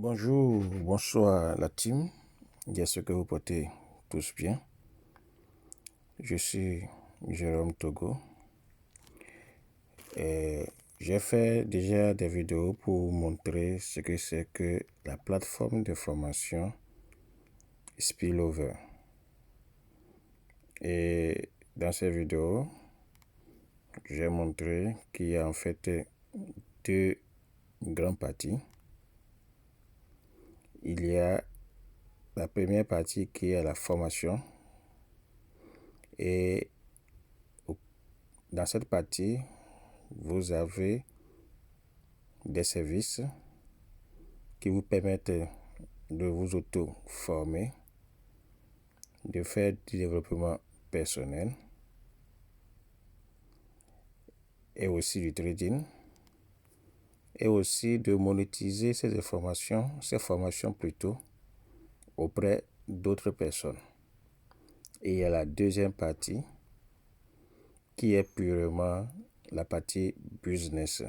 Bonjour, bonsoir la team. J'espère que vous portez tous bien. Je suis Jérôme Togo et j'ai fait déjà des vidéos pour montrer ce que c'est que la plateforme de formation Spillover. Et dans ces vidéos, j'ai montré qu'il y a en fait deux grandes parties. Il y a la première partie qui est la formation et dans cette partie, vous avez des services qui vous permettent de vous auto-former, de faire du développement personnel et aussi du trading et aussi de monétiser ces formations plutôt auprès d'autres personnes. Et il y a la deuxième partie qui est purement la partie business,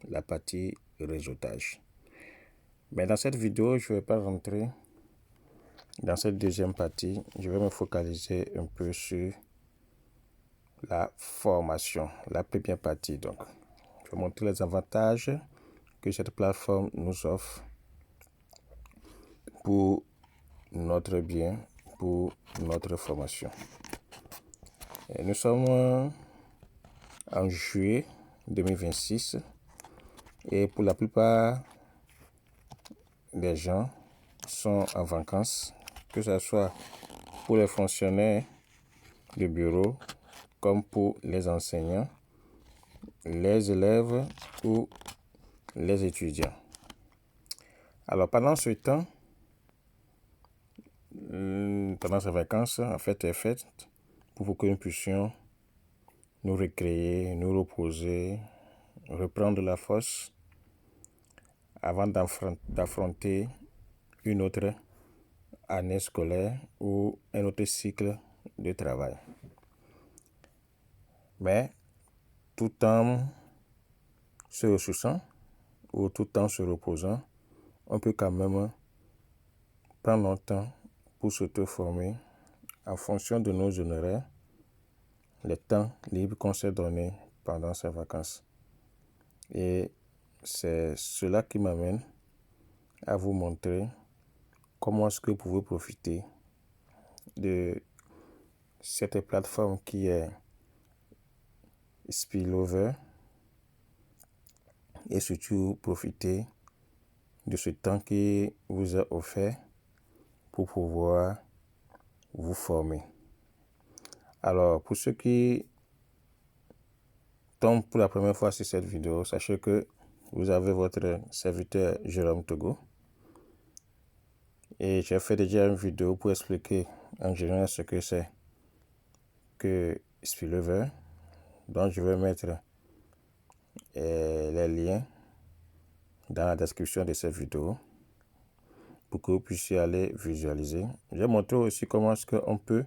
la partie réseautage. Mais dans cette vidéo, je ne vais pas rentrer dans cette deuxième partie. Je vais me focaliser un peu sur la formation, la première partie. Donc, je vais montrer les avantages que cette plateforme nous offre pour notre bien, pour notre formation. Et nous sommes en juillet 2026 et pour la plupart des gens sont en vacances, que ce soit pour les fonctionnaires de bureau comme pour les enseignants, les élèves ou les étudiants. Alors pendant ce temps, pendant ces vacances, en fait, est faite pour que nous puissions nous recréer, nous reposer, reprendre la force avant d'affronter une autre année scolaire ou un autre cycle de travail. Mais tout en se ressourçant ou tout en se reposant, on peut quand même prendre notre temps pour s'auto-former en fonction de nos honoraires, les temps libres qu'on s'est donné pendant ces vacances. Et c'est cela qui m'amène à vous montrer comment est-ce que vous pouvez profiter de cette plateforme qui est Spillover et surtout profiter de ce temps qui vous est offert pour pouvoir vous former. Alors, pour ceux qui tombent pour la première fois sur cette vidéo, sachez que vous avez votre serviteur Jérôme Togo. Et j'ai fait déjà une vidéo pour expliquer en général ce que c'est que Spillover. Donc, je vais mettre les liens dans la description de cette vidéo pour que vous puissiez aller visualiser. J'ai montré aussi comment est-ce qu'on peut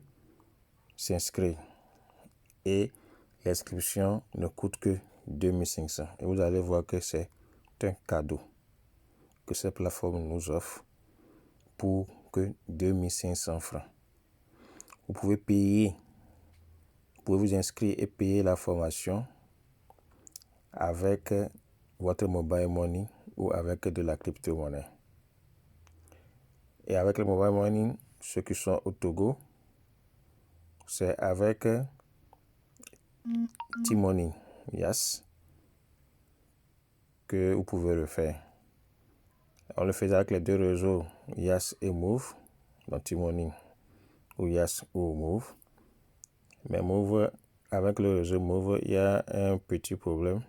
s'inscrire. Et l'inscription ne coûte que 2500. Et vous allez voir que c'est un cadeau que cette plateforme nous offre pour que 2500 francs. Vous pouvez payer, vous pouvez vous inscrire et payer la formation avec votre mobile money ou avec de la crypto-monnaie. Et avec le mobile money, ceux qui sont au Togo, c'est avec T-Money, yes, que vous pouvez le faire. On le faisait avec les deux réseaux Yas et Move, donc T-Money ou Yas ou Move. Mais Move, avec le réseau Move, il y a un petit problème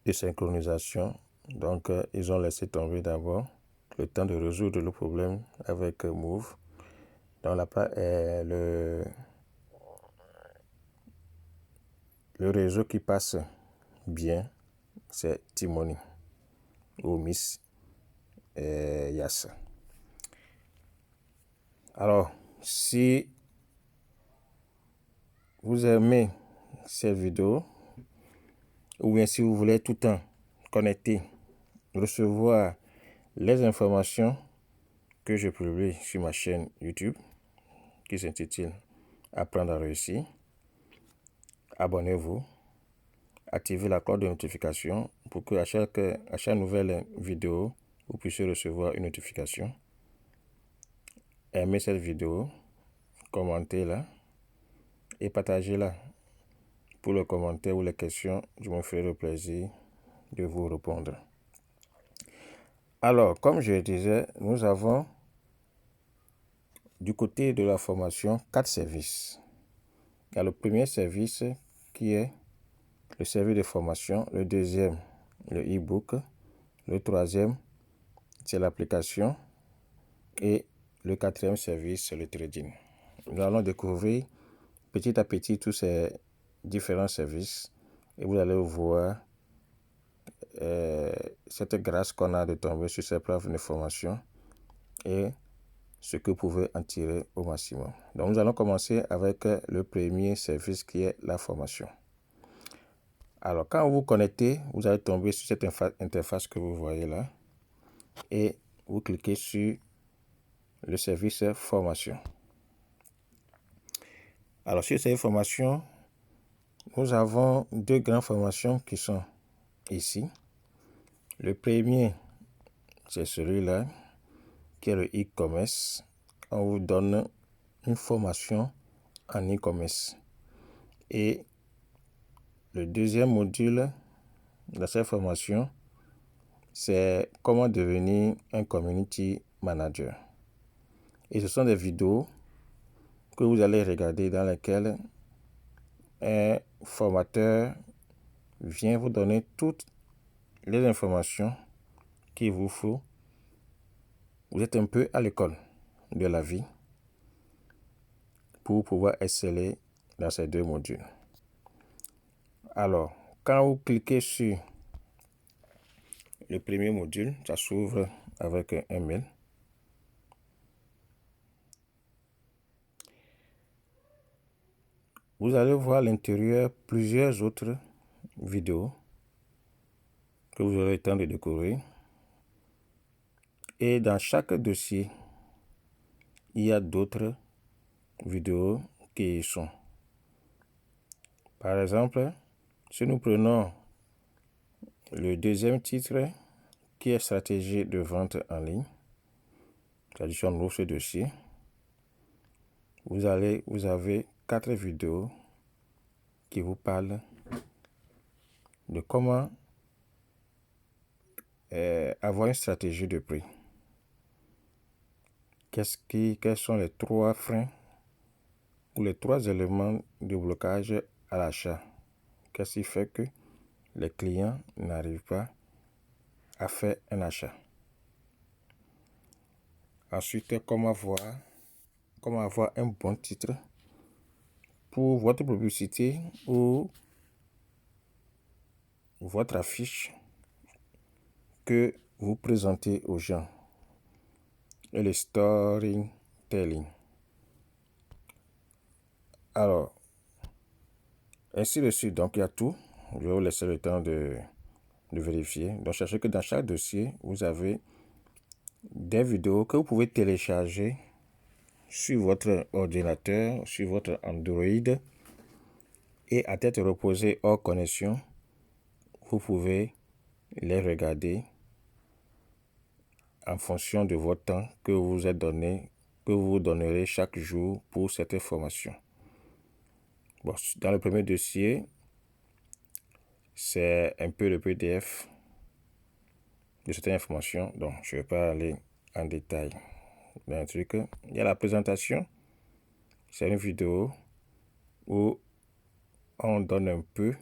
de synchronisation. Donc, ils ont laissé tomber d'abord le temps de résoudre le problème avec Move. Donc, le réseau qui passe bien, c'est T-Money ou Miss Yas. Alors, si vous aimez cette vidéo, ou bien si vous voulez tout le temps connecter, recevoir les informations que je publie sur ma chaîne YouTube qui s'intitule Apprendre à réussir. Abonnez-vous, activez la cloche de notification pour que à chaque nouvelle vidéo, vous puissiez recevoir une notification. Aimez cette vidéo, commentez-la et partagez-la. Pour les commentaires ou les questions, je me ferai le plaisir de vous répondre. Alors, comme je le disais, nous avons du côté de la formation 4 services. Il y a le premier service qui est le service de formation, le deuxième, le e-book, le troisième, c'est l'application et le quatrième service, c'est le trading. Nous allons découvrir petit à petit tous ces différents services et vous allez voir cette grâce qu'on a de tomber sur ces plateformes de formation et ce que vous pouvez en tirer au maximum. Donc nous allons commencer avec le premier service qui est la formation. Alors quand vous vous connectez, vous allez tomber sur cette interface que vous voyez là et vous cliquez sur le service formation. Alors sur cette formation, nous avons deux grandes formations qui sont ici. Le premier, c'est celui-là, qui est le e-commerce. On vous donne une formation en e-commerce. Et le deuxième module de cette formation, c'est comment devenir un community manager. Et ce sont des vidéos que vous allez regarder dans lesquelles un formateur vient vous donner toutes les informations qu'il vous faut. Vous êtes un peu à l'école de la vie pour pouvoir exceller dans ces deux modules. Alors, quand vous cliquez sur le premier module, ça s'ouvre avec un mail. Vous allez voir à l'intérieur plusieurs autres vidéos que vous aurez le temps de découvrir. Et dans chaque dossier, il y a d'autres vidéos qui y sont. Par exemple, si nous prenons le deuxième titre qui est stratégie de vente en ligne, c'est-à-dire on ouvre ce dossier, vous avez 4 vidéos qui vous parlent de comment avoir une stratégie de prix. Quels sont les 3 freins ou les 3 éléments de blocage à l'achat? Qu'est-ce qui fait que les clients n'arrivent pas à faire un achat? Ensuite, comment avoir un bon titre pour votre publicité ou votre affiche que vous présentez aux gens. Et le storytelling. Alors, ainsi de suite. Donc, il y a tout. Je vais vous laisser le temps de vérifier. Donc, sachez que dans chaque dossier, vous avez des vidéos que vous pouvez télécharger sur votre ordinateur, sur votre Android. Et à tête reposée hors connexion, vous pouvez les regarder en fonction de votre temps que vous vous êtes donné, que vous vous donnerez chaque jour pour cette formation. Bon, dans le premier dossier, c'est un peu le PDF de cette information, donc je ne vais pas aller en détail dans un truc. Il y a la présentation, c'est une vidéo où on donne un peu,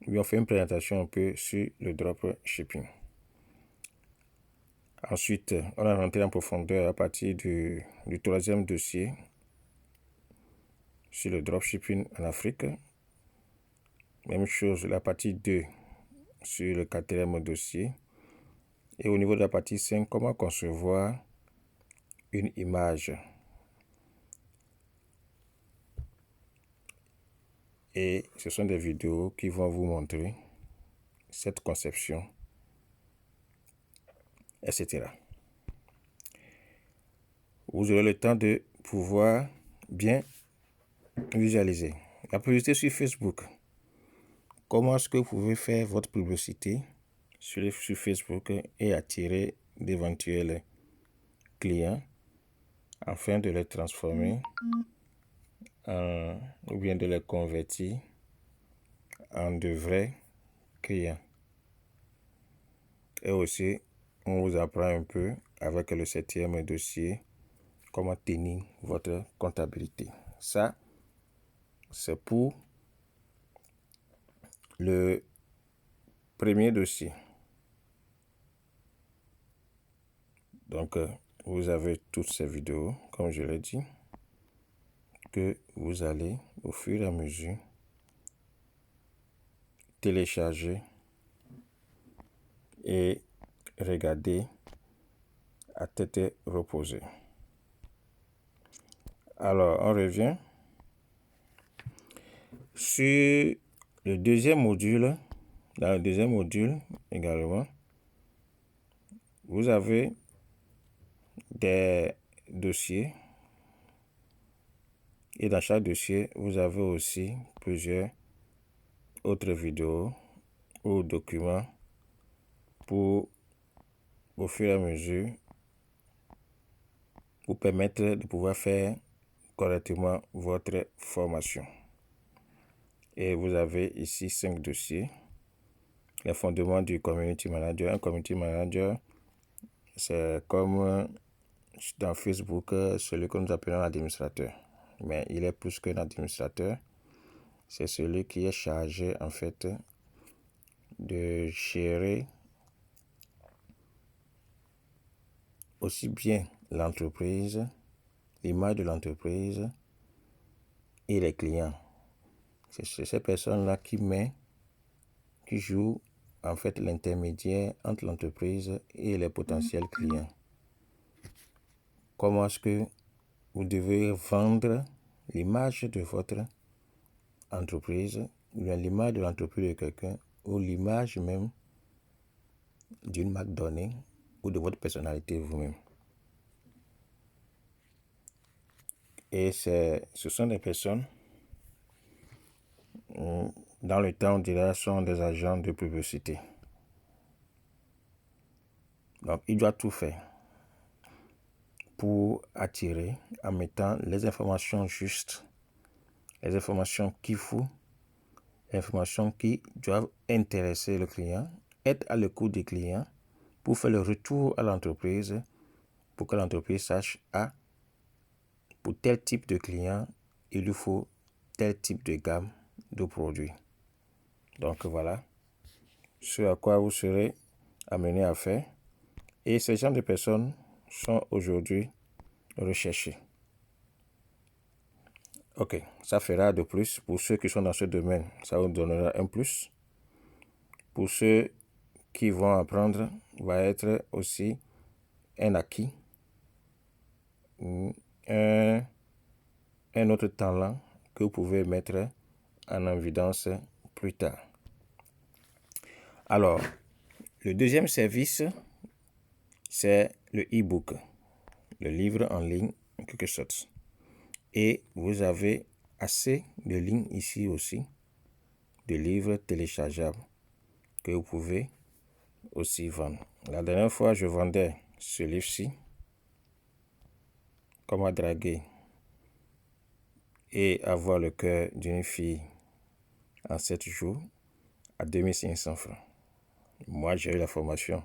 où on fait une présentation un peu sur le dropshipping. Ensuite, on a rentré en profondeur à partir du troisième dossier sur le dropshipping en Afrique. Même chose, la partie 2 sur le quatrième dossier. Et au niveau de la partie 5, comment concevoir une image. Et ce sont des vidéos qui vont vous montrer cette conception etc. Vous aurez le temps de pouvoir bien visualiser. La publicité sur Facebook. Comment est-ce que vous pouvez faire votre publicité sur Facebook et attirer d'éventuels clients afin de les transformer ou bien de les convertir en de vrais clients. Et aussi, on vous apprend un peu avec le 7e dossier comment tenir votre comptabilité. Ça, c'est pour le premier dossier. Donc, vous avez toutes ces vidéos, comme je l'ai dit, que vous allez au fur et à mesure télécharger et regarder à tête reposée. Alors, on revient sur le deuxième module. Dans le deuxième module également, vous avez des dossiers et dans chaque dossier, vous avez aussi plusieurs autres vidéos ou documents pour, au fur et à mesure, vous permettre de pouvoir faire correctement votre formation. Et vous avez ici 5 dossiers. Les fondements du community manager. Un community manager, c'est comme dans Facebook, celui que nous appelons l'administrateur. Mais il est plus qu'un administrateur. C'est celui qui est chargé, en fait, de gérer aussi bien l'entreprise, l'image de l'entreprise et les clients. C'est ces personnes-là qui jouent en fait l'intermédiaire entre l'entreprise et les potentiels clients. Comment est-ce que vous devez vendre l'image de votre entreprise, ou l'image de l'entreprise de quelqu'un, ou l'image même d'une marque donnée, ou de votre personnalité vous-même. Et ce sont des personnes, dans le temps on dirait, sont des agents de publicité. Donc il doit tout faire pour attirer en mettant les informations justes, les informations qu'il faut, les informations qui doivent intéresser le client, être à l'écoute des clients pour faire le retour à l'entreprise, pour que l'entreprise sache, pour tel type de client, il lui faut tel type de gamme de produits. Donc voilà ce à quoi vous serez amené à faire. Et ces genre de personnes sont aujourd'hui recherchées. Ok, ça fera de plus pour ceux qui sont dans ce domaine. Ça vous donnera un plus. Pour ceux qui vont apprendre, va être aussi un acquis, un autre talent que vous pouvez mettre en évidence plus tard. Alors, le deuxième service, c'est le e-book, le livre en ligne, en quelque sorte. Et vous avez assez de lignes ici aussi, de livres téléchargeables que vous pouvez aussi vendre. La dernière fois, je vendais ce livre-ci, Comment draguer et avoir le cœur d'une fille en 7 jours à 2500 francs. Moi, j'ai eu la formation,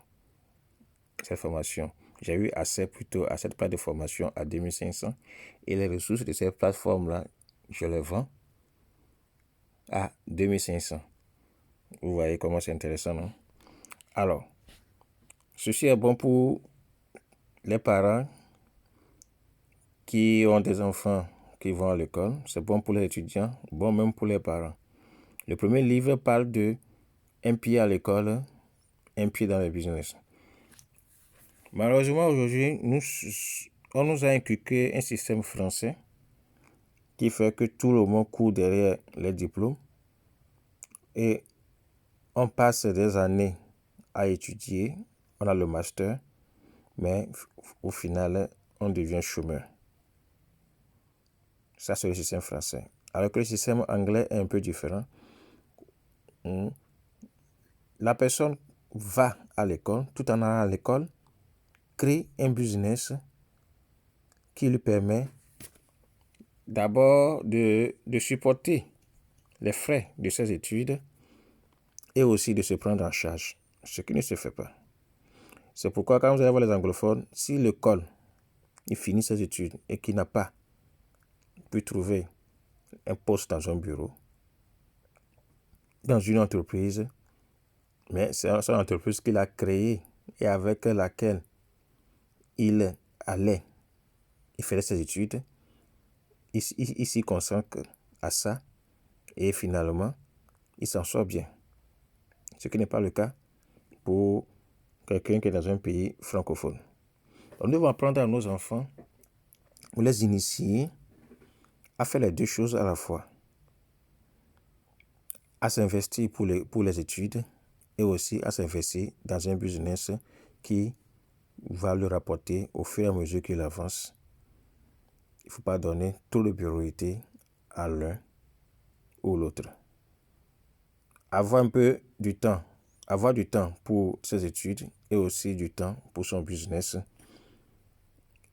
cette formation. J'ai eu accès plutôt à cette plateforme de formation à 2500 et les ressources de cette plateforme-là, je les vends à 2500. Vous voyez comment c'est intéressant, non? Alors, ceci est bon pour les parents qui ont des enfants qui vont à l'école. C'est bon pour les étudiants, bon même pour les parents. Le premier livre parle de un pied à l'école, un pied dans le business. Malheureusement, aujourd'hui, on nous a inculqué un système français qui fait que tout le monde court derrière les diplômes et on passe des années à étudier, on a le master, mais au final, on devient chômeur. Ça, c'est le système français. Alors que le système anglais est un peu différent. La personne va à l'école, tout en allant à l'école, crée un business qui lui permet d'abord de supporter les frais de ses études et aussi de se prendre en charge, ce qui ne se fait pas. C'est pourquoi quand vous allez voir les anglophones, si l'école, il finit ses études et qu'il n'a pas pu trouver un poste dans un bureau, dans une entreprise, mais c'est une entreprise qu'il a créée et avec laquelle il allait, il faisait ses études, il s'y consacre à ça et finalement, il s'en sort bien. Ce qui n'est pas le cas pour quelqu'un qui est dans un pays francophone. Donc, nous devons apprendre à nos enfants, ou les initier à faire les deux choses à la fois. À s'investir pour les études et aussi à s'investir dans un business qui va le rapporter au fur et à mesure qu'il avance. Il ne faut pas donner toute la priorité à l'un ou l'autre. Avoir du temps pour ses études et aussi du temps pour son business,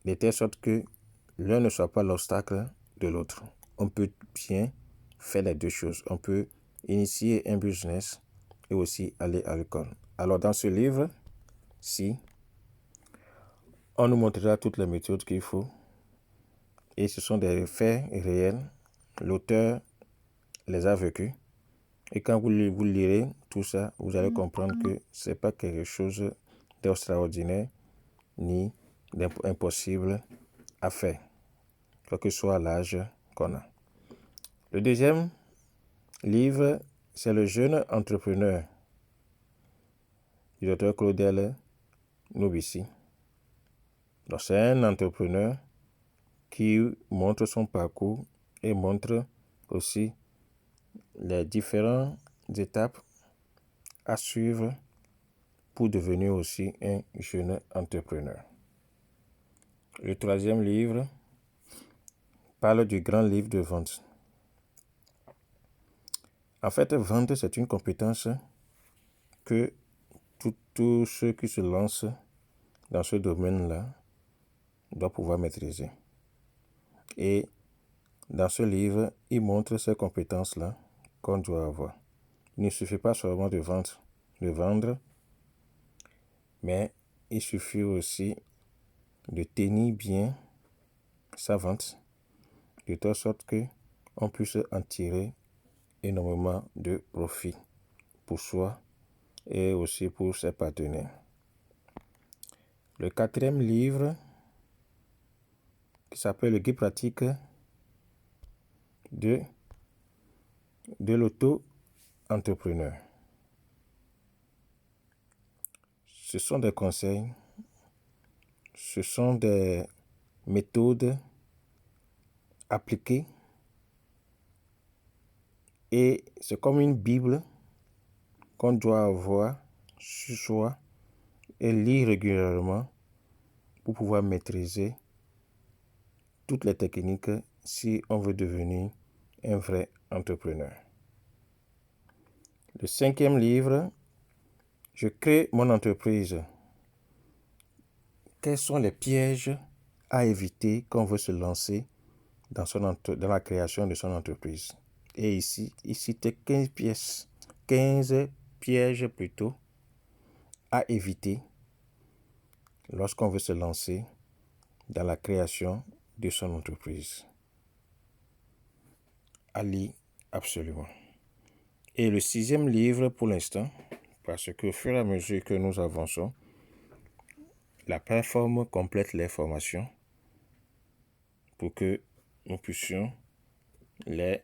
de telle sorte que l'un ne soit pas l'obstacle de l'autre. On peut bien faire les deux choses. On peut initier un business et aussi aller à l'école. Alors dans ce livre-ci, on nous montrera toutes les méthodes qu'il faut et ce sont des faits réels. L'auteur les a vécus et quand vous lirez tout ça, vous allez comprendre que ce n'est pas quelque chose d'extraordinaire ni d'impossible à faire, quel que soit l'âge qu'on a. Le deuxième livre, c'est Le jeune entrepreneur du docteur Claudel Nobici. Donc, c'est un entrepreneur qui montre son parcours et montre aussi les différentes étapes à suivre pour devenir aussi un jeune entrepreneur. Le troisième livre parle du grand livre de vente. En fait, vendre, c'est une compétence que tous ceux qui se lancent dans ce domaine-là doivent pouvoir maîtriser. Et dans ce livre, il montre ces compétences-là qu'on doit avoir. Il ne suffit pas seulement de vendre, mais il suffit aussi de tenir bien sa vente, de telle sorte qu'on puisse en tirer énormément de profit pour soi et aussi pour ses partenaires. Le quatrième livre, qui s'appelle le guide pratique de l'auto-entrepreneur. Ce sont des conseils, ce sont des méthodes appliquées et c'est comme une Bible qu'on doit avoir sur soi et lire régulièrement pour pouvoir maîtriser toutes les techniques si on veut devenir un vrai entrepreneur. Le cinquième livre, je crée mon entreprise. Quels sont les pièges à éviter quand on veut se lancer dans la création de son entreprise? Et ici, il cite 15 pièges plutôt à éviter lorsqu'on veut se lancer dans la création de son entreprise. À lire absolument. Et le sixième livre pour l'instant, parce qu'au fur et à mesure que nous avançons, la plateforme complète les formations pour que nous puissions les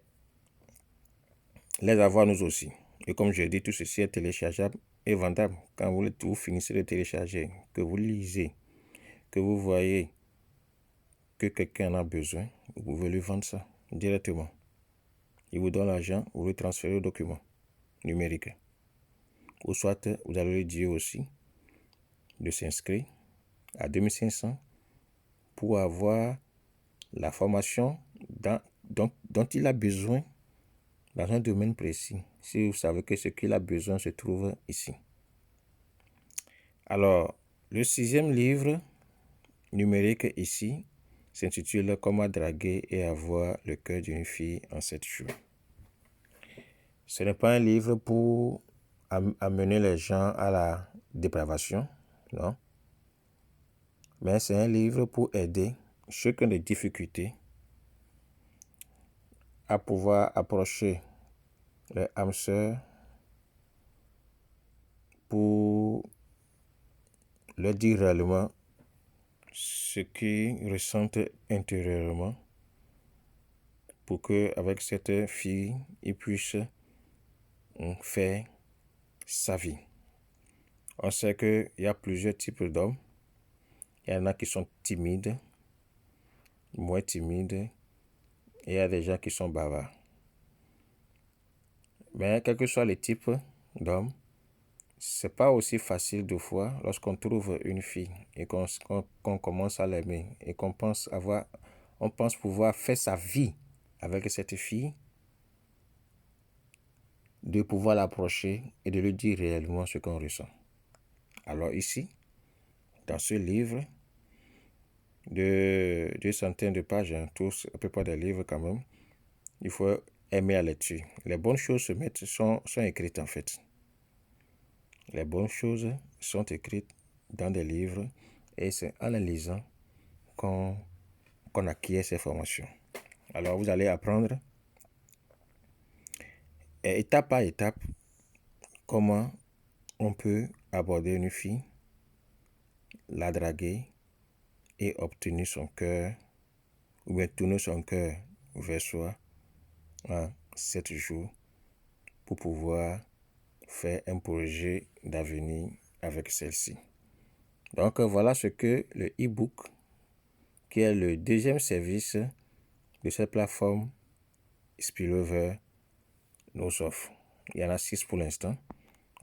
avoir nous aussi. Et comme je dis, tout ceci est téléchargeable et vendable. Quand vous finissez de télécharger, que vous lisez, que vous voyez que quelqu'un en a besoin, vous pouvez lui vendre ça directement. Il vous donne l'argent, vous lui transférez le document numérique. Ou soit, vous allez lui dire aussi de s'inscrire à 2500 pour avoir la formation dont il a besoin dans un domaine précis, si vous savez que ce qu'il a besoin se trouve ici. Alors, le 6e livre numérique ici s'intitule « Comment draguer et avoir le cœur d'une fille en 7 jours ». Ce n'est pas un livre pour amener les gens à la dépravation, non. Mais c'est un livre pour aider ceux qui ont des difficultés à pouvoir approcher les âmes sœurs pour leur dire réellement ce qu'ils ressentent intérieurement pour qu'avec cette fille, ils puissent faire sa vie. On sait qu'il y a plusieurs types d'hommes. Il y en a qui sont timides, moins timides, et il y a des gens qui sont bavards. Mais quel que soit le type d'homme, c'est pas aussi facile de fois lorsqu'on trouve une fille et qu'on commence à l'aimer et qu'on pense pouvoir faire sa vie avec cette fille, de pouvoir l'approcher et de lui dire réellement ce qu'on ressent. Alors ici, dans ce livre, de 2 centaines de pages, tous à peu près des livres quand même, il faut aimer la lecture. Les bonnes choses sont écrites en fait. Les bonnes choses sont écrites dans des livres et c'est en les lisant qu'on acquiert ces formations. Alors vous allez apprendre étape par étape comment on peut aborder une fille, la draguer et obtenir son cœur ou bien tourner son cœur vers soi en 7 jours pour pouvoir faire un projet d'avenir avec celle-ci. Donc voilà ce que le e-book, qui est le 2e service de cette plateforme Spillover, nous offre. Il y en a 6 pour l'instant.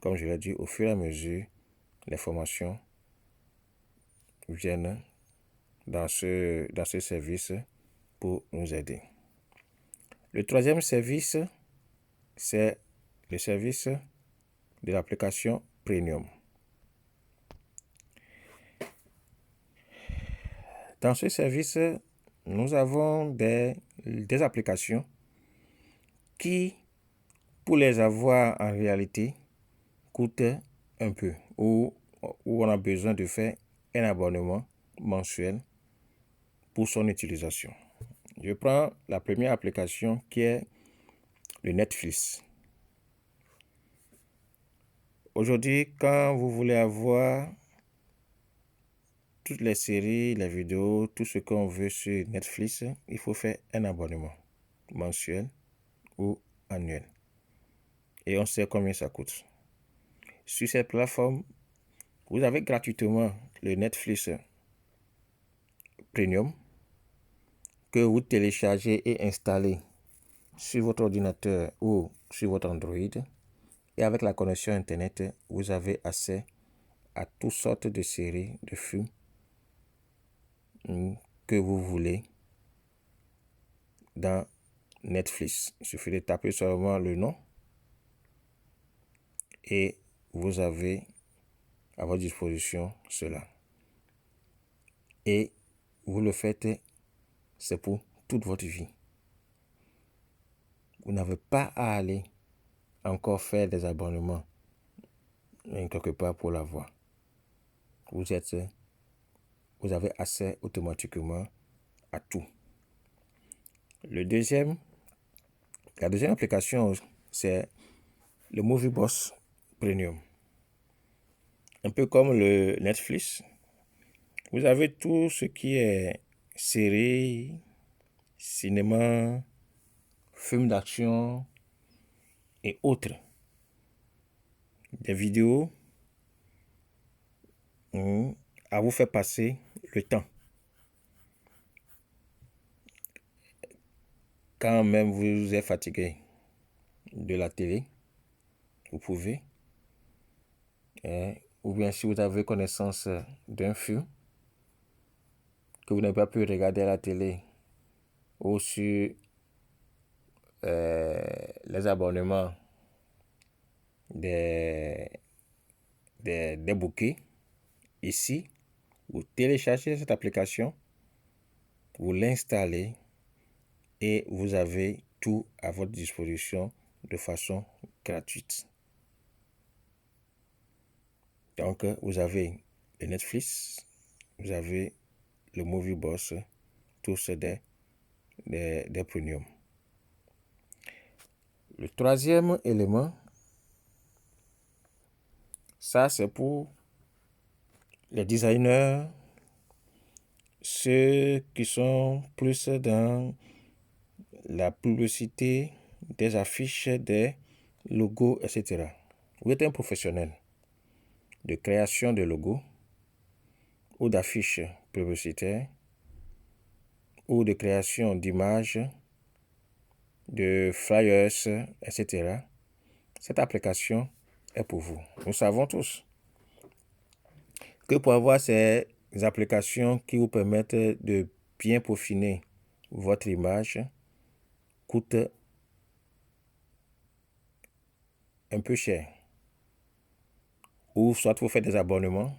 Comme je l'ai dit, au fur et à mesure, les formations viennent dans ce service pour nous aider. Le 3e service, c'est le service de l'application Premium. Dans ce service, nous avons des applications qui, pour les avoir en réalité, coûtent un peu, ou on a besoin de faire un abonnement mensuel pour son utilisation. Je prends la première application qui est le Netflix. Aujourd'hui, quand vous voulez avoir toutes les séries, les vidéos, tout ce qu'on veut sur Netflix, il faut faire un abonnement mensuel ou annuel. Et on sait combien ça coûte. Sur cette plateforme, vous avez gratuitement le Netflix Premium que vous téléchargez et installez sur votre ordinateur ou sur votre Android. Et avec la connexion Internet, vous avez accès à toutes sortes de séries, de films que vous voulez dans Netflix. Il suffit de taper seulement le nom et vous avez à votre disposition cela. Et vous le faites, c'est pour toute votre vie. Vous n'avez pas à aller encore faire des abonnements quelque part pour l'avoir. Vous avez accès automatiquement à tout. La deuxième application, c'est le Movie Boss Premium. Un peu comme le Netflix, vous avez tout ce qui est séries, cinéma, films d'action et autres. Des vidéos à vous faire passer le temps. Quand même vous êtes fatigué de la télé, vous pouvez, ou bien si vous avez connaissance d'un film, que vous n'avez pas pu regarder à la télé ou sur les abonnements des bouquets, ici, vous téléchargez cette application, vous l'installez et vous avez tout à votre disposition de façon gratuite. Donc, vous avez le Netflix, vous avez le Movie Boss, tous des premiums. Le troisième élément, ça c'est pour les designers, ceux qui sont plus dans la publicité, des affiches, des logos, etc. Vous êtes un professionnel de création de logos ou d'affiches publicitaires ou de création d'images, de flyers, etc. Cette application est pour vous. Nous savons tous que pour avoir ces applications qui vous permettent de bien peaufiner votre image coûte un peu cher. Ou soit vous faites des abonnements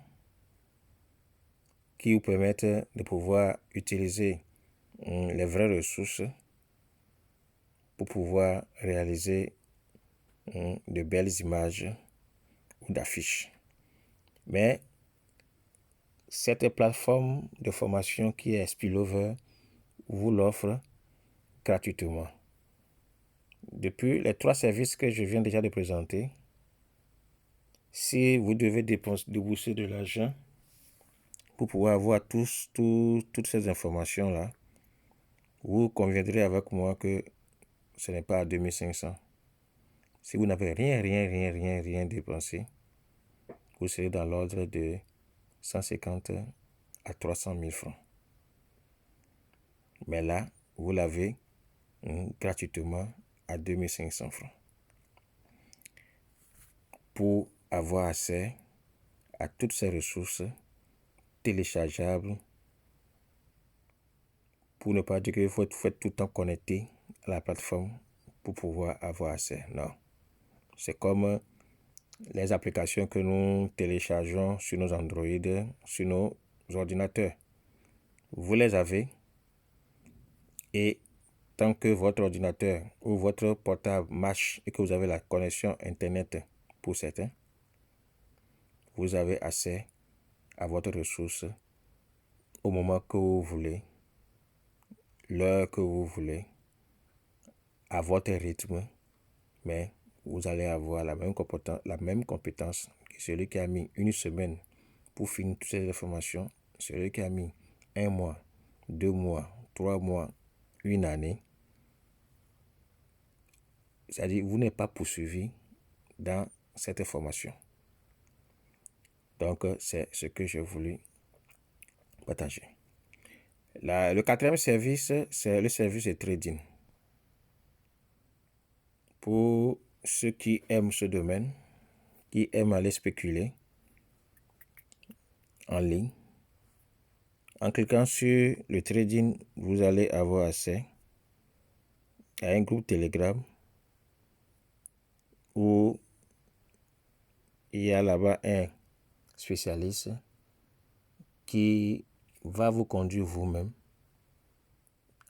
qui vous permettent de pouvoir utiliser les vraies ressources pour pouvoir réaliser de belles images ou d'affiches. Mais cette plateforme de formation qui est Spillover vous l'offre gratuitement. Depuis les 3 services que je viens déjà de présenter, si vous devez débourser de l'argent pour pouvoir avoir toutes ces informations-là, vous conviendrez avec moi que ce n'est pas à 2500. Si vous n'avez rien dépensé, vous serez dans l'ordre de 150 à 300 000 francs. Mais là, vous l'avez gratuitement à 2500 francs. Pour avoir accès à toutes ces ressources téléchargeables, pour ne pas dire que vous êtes tout le temps connecté à la plateforme pour pouvoir avoir accès. Non. C'est comme les applications que nous téléchargeons sur nos Android, sur nos ordinateurs. Vous les avez et tant que votre ordinateur ou votre portable marche et que vous avez la connexion Internet pour certains, vous avez accès à votre ressource au moment que vous voulez, l'heure que vous voulez, à votre rythme, mais vous allez avoir la même compétence que celui qui a mis une semaine pour finir toutes ces informations, celui qui a mis 1 mois, 2 mois, 3 mois, 1 année. C'est-à-dire, vous n'êtes pas poursuivi dans cette formation. Donc, c'est ce que j'ai voulu partager. Le 4e service, c'est le service de trading. Pour ceux qui aiment ce domaine, qui aiment aller spéculer en ligne, en cliquant sur le trading, vous allez avoir accès à un groupe Telegram où il y a là-bas un spécialiste qui va vous conduire vous-même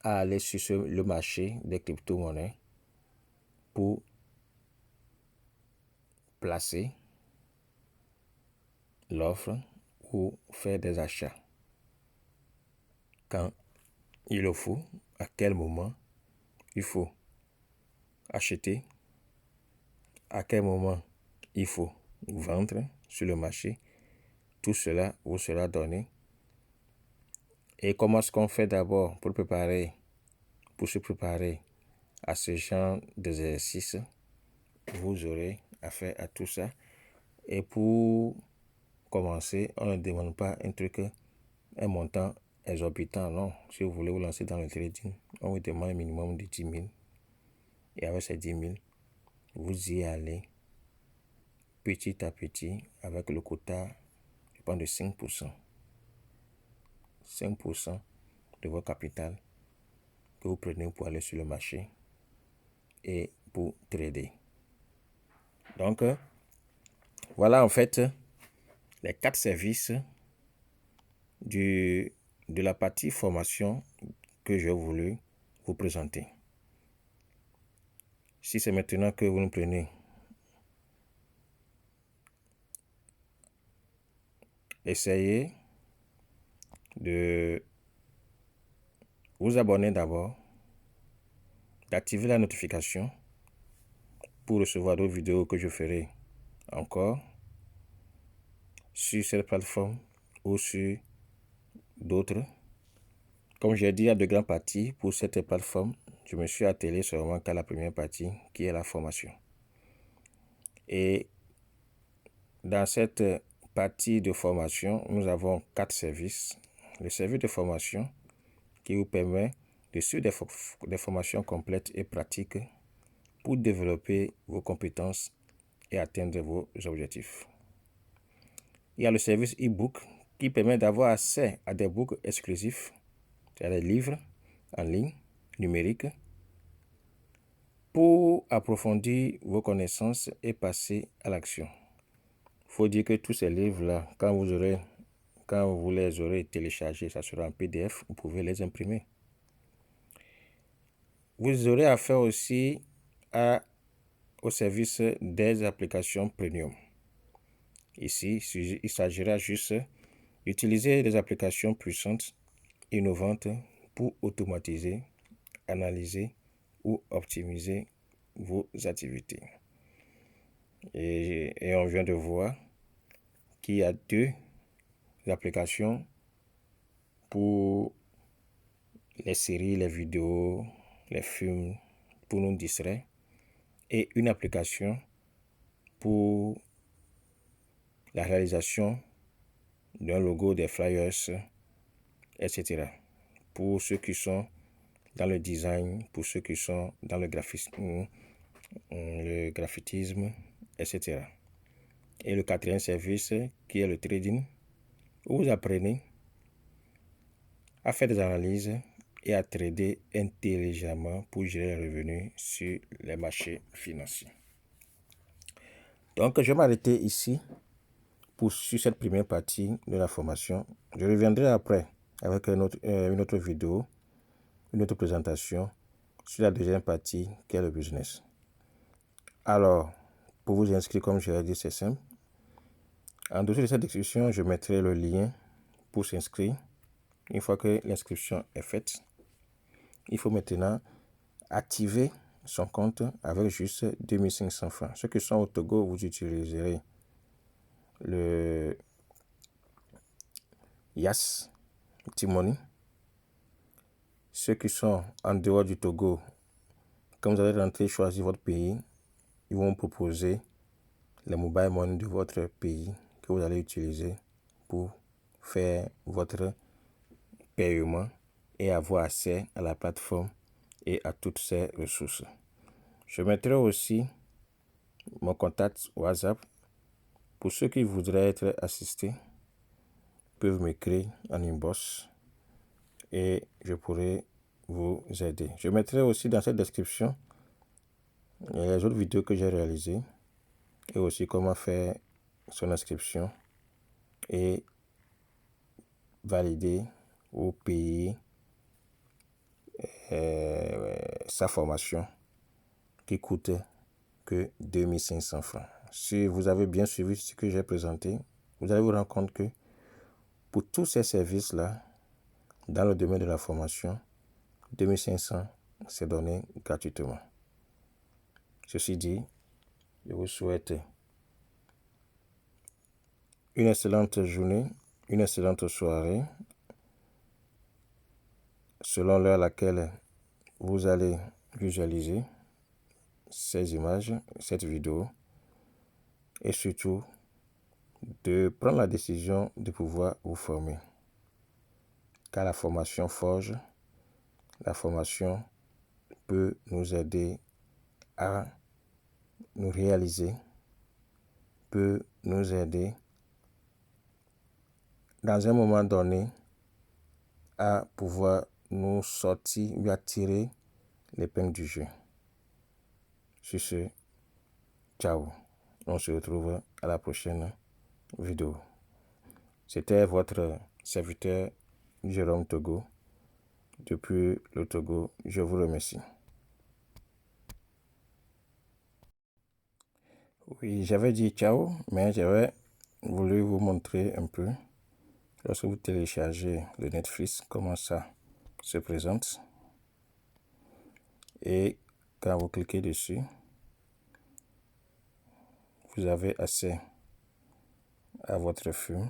à aller sur le marché des crypto-monnaies pour placer l'offre ou faire des achats. Quand il le faut, à quel moment il faut acheter, à quel moment il faut vendre sur le marché, tout cela vous sera donné. Et comment est-ce qu'on fait d'abord pour se préparer à ce genre d'exercice? Vous aurez affaire à tout ça. Et pour commencer, on ne demande pas un montant exorbitant, non. Si vous voulez vous lancer dans le trading, on vous demande un minimum de 10 000. Et avec ces 10 000, vous y allez petit à petit avec le quota, je pense, de 5%. 5% de votre capital que vous prenez pour aller sur le marché et pour trader. Donc, voilà en fait les 4 services de la partie formation que j'ai voulu vous présenter. Si c'est maintenant que vous nous prenez, essayez de vous abonner d'abord, d'activer la notification pour recevoir d'autres vidéos que je ferai encore sur cette plateforme ou sur d'autres. Comme j'ai dit, il y a de grandes parties pour cette plateforme. Je me suis attelé seulement qu'à la première partie qui est la formation. Et dans cette partie de formation, nous avons 4 services. Le service de formation qui vous permet de suivre des formations complètes et pratiques pour développer vos compétences et atteindre vos objectifs. Il y a le service e-book qui permet d'avoir accès à des books exclusifs, c'est-à-dire des livres en ligne, numériques, pour approfondir vos connaissances et passer à l'action. Il faut dire que tous ces livres-là, quand vous les aurez téléchargés, ça sera en PDF, vous pouvez les imprimer. Vous aurez affaire aussi au service des applications premium. Ici, il s'agira juste d'utiliser des applications puissantes, innovantes pour automatiser, analyser ou optimiser vos activités. Et on vient de voir qu'il y a 2 applications pour les séries, les vidéos, les films, pour nous distraire, et une application pour la réalisation d'un logo, des flyers, etc. Pour ceux qui sont dans le design, pour ceux qui sont dans le graphisme, etc. Et le 4e service qui est le trading, où vous apprenez à faire des analyses et à trader intelligemment pour gérer les revenus sur les marchés financiers. Donc, je vais m'arrêter ici sur cette première partie de la formation. Je reviendrai après avec une autre vidéo, une autre présentation sur la deuxième partie qui est le business. Alors, pour vous inscrire, comme je l'ai dit, c'est simple. En dessous de cette description, je mettrai le lien pour s'inscrire. Une fois que l'inscription est faite, il faut maintenant activer son compte avec juste 2500 francs. Ceux qui sont au Togo, vous utiliserez le Yas, T-Money. Ceux qui sont en dehors du Togo, quand vous allez rentrer, choisir votre pays, ils vont vous proposer les mobile money de votre pays que vous allez utiliser pour faire votre paiement et avoir accès à la plateforme et à toutes ces ressources. Je mettrai aussi mon contact WhatsApp. Pour ceux qui voudraient être assistés, peuvent m'écrire en inbox et je pourrai vous aider. Je mettrai aussi dans cette description les autres vidéos que j'ai réalisées et aussi comment faire son inscription et valider ou payer sa formation qui coûte que 2500 francs. Si vous avez bien suivi ce que j'ai présenté, vous allez vous rendre compte que pour tous ces services-là, dans le domaine de la formation, 2500, c'est donné gratuitement. Ceci dit, je vous souhaite une excellente journée, une excellente soirée, selon l'heure à laquelle vous allez visualiser ces images, cette vidéo, et surtout de prendre la décision de pouvoir vous former. Car la formation forge, la formation peut nous aider à nous réaliser, peut nous aider dans un moment donné à pouvoir nous sortir ou à tirer l'épingle du jeu. Sur ce, ciao. On se retrouve à la prochaine vidéo. C'était votre serviteur Jérôme Togo depuis le Togo. Je vous remercie. Oui, j'avais dit ciao, mais j'avais voulu vous montrer un peu lorsque vous téléchargez le Netflix comment ça se présente. Et quand vous cliquez dessus, vous avez accès à votre film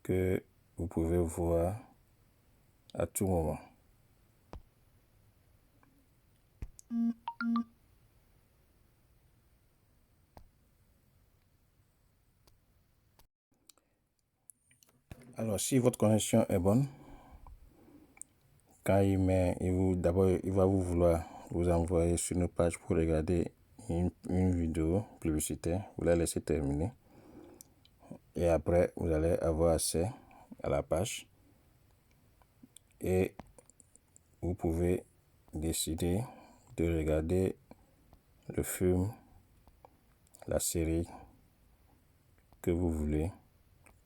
que vous pouvez voir à tout moment. Alors, si votre connexion est bonne, quand il va vous vouloir vous envoyer sur une page pour regarder une vidéo publicitaire. Vous la laissez terminer. Et après, vous allez avoir accès à la page. Et vous pouvez décider de regarder le film, la série que vous voulez.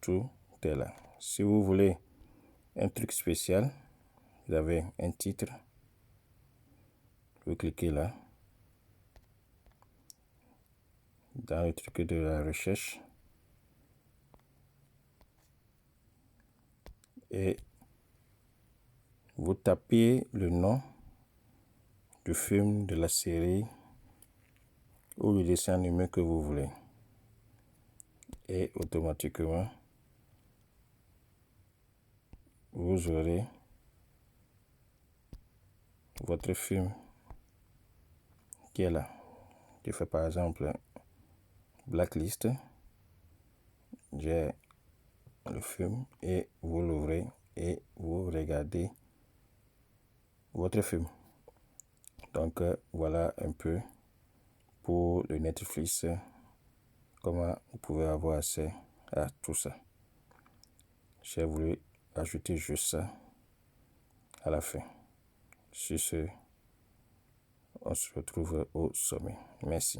Tout est là. Si vous voulez un truc spécial, vous avez un titre. Vous cliquez là. Dans le truc de la recherche. Et vous tapez le nom du film, de la série ou le dessin animé que vous voulez. Et automatiquement, vous aurez votre film qui est là. Je fais par exemple Blacklist. J'ai le film et vous l'ouvrez et vous regardez votre film. Donc voilà un peu pour le Netflix, comment vous pouvez avoir accès à tout ça. J'ai voulu ajouter juste ça à la fin. Sur ce, on se retrouve au sommet. Merci.